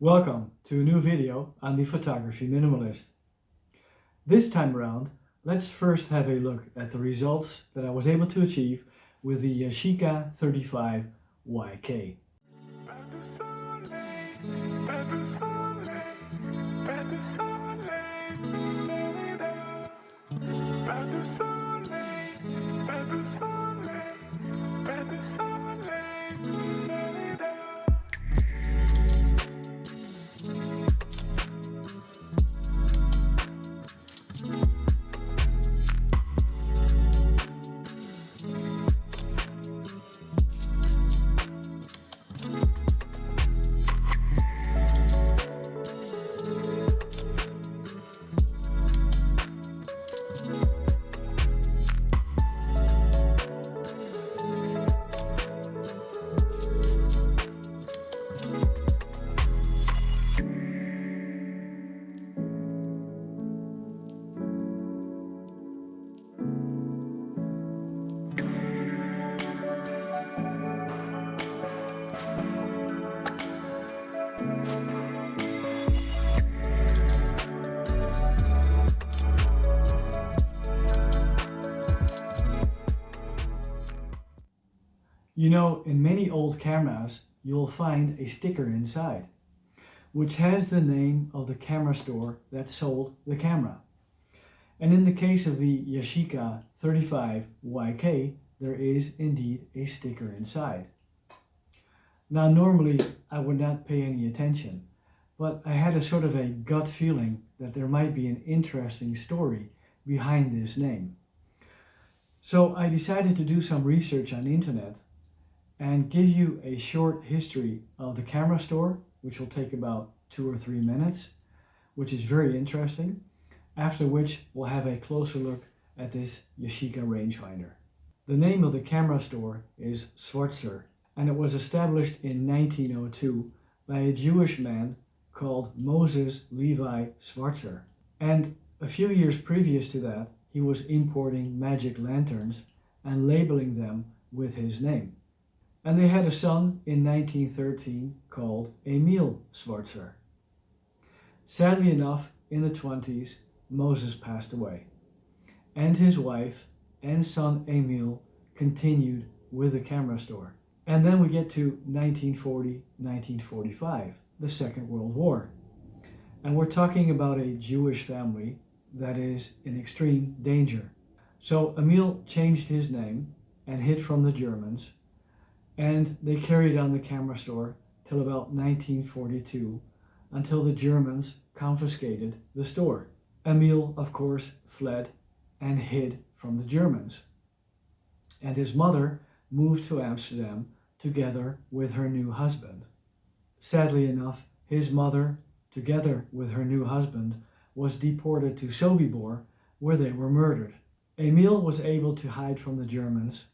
Welcome to a new video on the Photography Minimalist. This time around, let's first have a look at the results that I was able to achieve with the Yashica 35 YK. You know, in many old cameras, you'll find a sticker inside, which has the name of the camera store that sold the camera. And in the case of the Yashica 35 YK, there is indeed a sticker inside. Now, normally I would not pay any attention, but I had a sort of a gut feeling that there might be an interesting story behind this name. So I decided to do some research on the internet and give you a short history of the camera store, which will take about 2 or 3 minutes, which is very interesting, after which we'll have a closer look at this Yashica Rangefinder. The name of the camera store is Schwarzer, and it was established in 1902 by a Jewish man called Moses Levi Schwarzer. And a few years previous to that, he was importing magic lanterns and labeling them with his name. And they had a son in 1913 called Emil Schwarzer. Sadly enough, in the 20s, Moses passed away, and his wife and son Emil continued with the camera store. And then we get to 1940, 1945, the Second World War. And we're talking about a Jewish family that is in extreme danger. So Emil changed his name and hid from the Germans, and they carried on the camera store till about 1942, until the Germans confiscated the store. Emil, of course, fled and hid from the Germans. And his mother moved to Amsterdam together with her new husband. Sadly enough, his mother, together with her new husband, was deported to Sobibor, where they were murdered. Emil was able to hide from the Germans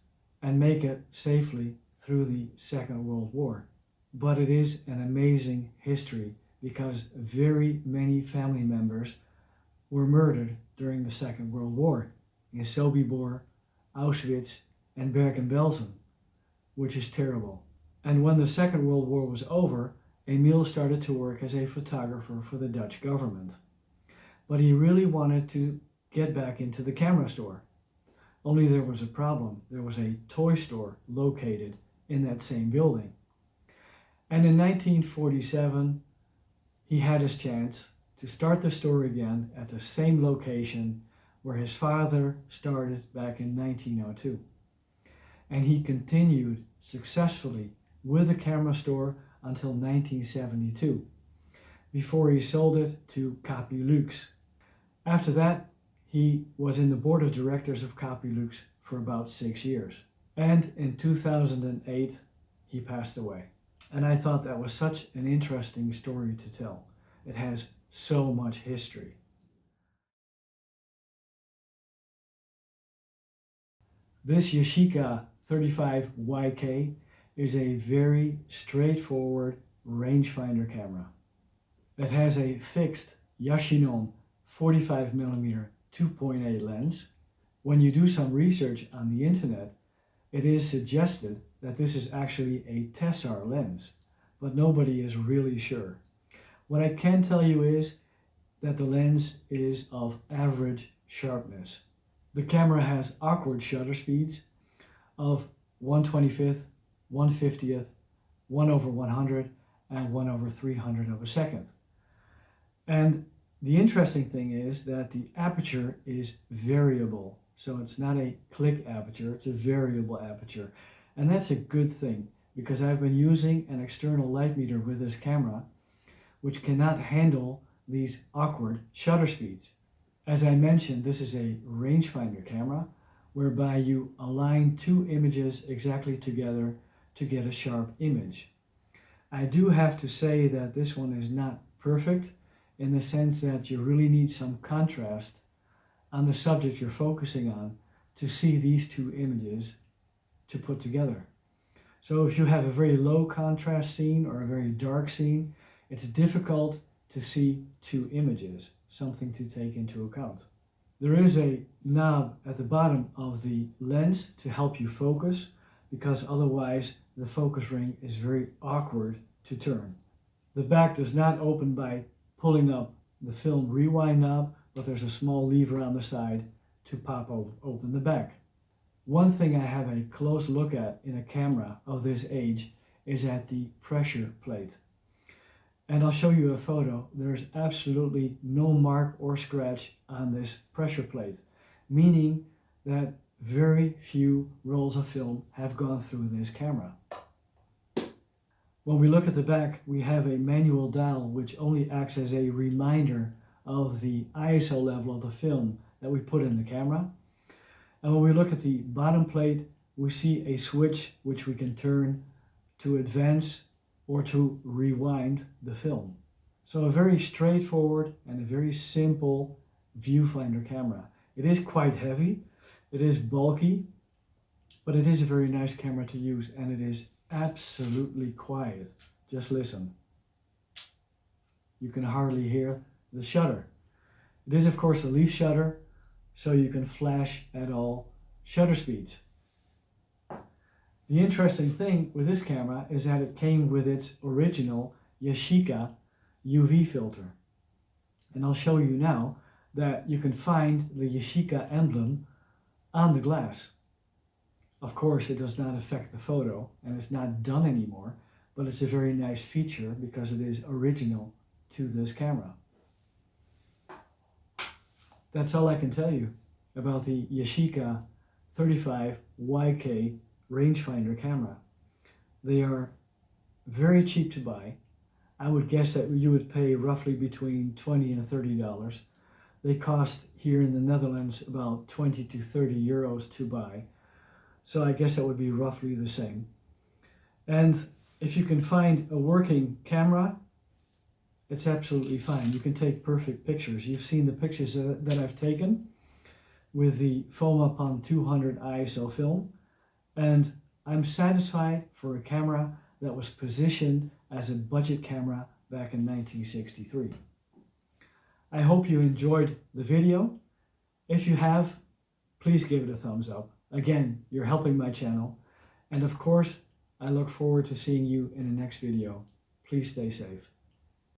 and make it safely through the Second World War. But it is an amazing history because very many family members were murdered during the Second World War in Sobibor, Auschwitz, and Bergen-Belsen, which is terrible. And when the Second World War was over, Emil started to work as a photographer for the Dutch government. But he really wanted to get back into the camera store. Only there was a problem. There was a toy store located in that same building. And in 1947, he had his chance to start the store again at the same location where his father started back in 1902. And he continued successfully with the camera store until 1972, before he sold it to Capilux. After that, he was in the board of directors of Capilux for about 6 years. And in 2008, he passed away. And I thought that was such an interesting story to tell. It has so much history. This Yashica 35 YK is a very straightforward rangefinder camera that has a fixed Yashinon 45mm 2.8 lens. When you do some research on the internet, it is suggested that this is actually a Tessar lens, but nobody is really sure. What I can tell you is that the lens is of average sharpness. The camera has awkward shutter speeds of 1/25th, 1/50th, 1/100, and 1/300 of a second. And the interesting thing is that the aperture is variable. So it's not a click aperture, it's a variable aperture. And that's a good thing, because I've been using an external light meter with this camera, which cannot handle these awkward shutter speeds. As I mentioned, this is a rangefinder camera, whereby you align two images exactly together to get a sharp image. I do have to say that this one is not perfect, in the sense that you really need some contrast on the subject you're focusing on to see these two images to put together. So if you have a very low contrast scene or a very dark scene, it's difficult to see two images, something to take into account. There is a knob at the bottom of the lens to help you focus, because otherwise the focus ring is very awkward to turn. The back does not open by pulling up the film rewind knob, but there's a small lever on the side to pop open the back. One thing I have a close look at in a camera of this age is at the pressure plate. And I'll show you a photo. There's absolutely no mark or scratch on this pressure plate, meaning that very few rolls of film have gone through this camera. When we look at the back, we have a manual dial which only acts as a reminder of the ISO level of the film that we put in the camera. And when we look at the bottom plate, we see a switch which we can turn to advance or to rewind the film. So a very straightforward and a very simple viewfinder camera. It is quite heavy, it is bulky, but it is a very nice camera to use, and it is absolutely quiet. Just listen. You can hardly hear the shutter. It is of course a leaf shutter, so you can flash at all shutter speeds. The interesting thing with this camera is that it came with its original Yashica UV filter. And I'll show you now that you can find the Yashica emblem on the glass. Of course, it does not affect the photo, and it's not done anymore, but it's a very nice feature because it is original to this camera. That's all I can tell you about the Yashica 35 YK Rangefinder camera. They are very cheap to buy. I would guess that you would pay roughly between $20 and $30. They cost here in the Netherlands about 20 to 30 euros to buy. So I guess that would be roughly the same. And if you can find a working camera, it's absolutely fine. You can take perfect pictures. You've seen the pictures that I've taken with the foam upon 200 ISO film. And I'm satisfied for a camera that was positioned as a budget camera back in 1963. I hope you enjoyed the video. If you have, please give it a thumbs up. Again, you're helping my channel. And of course, I look forward to seeing you in the next video. Please stay safe.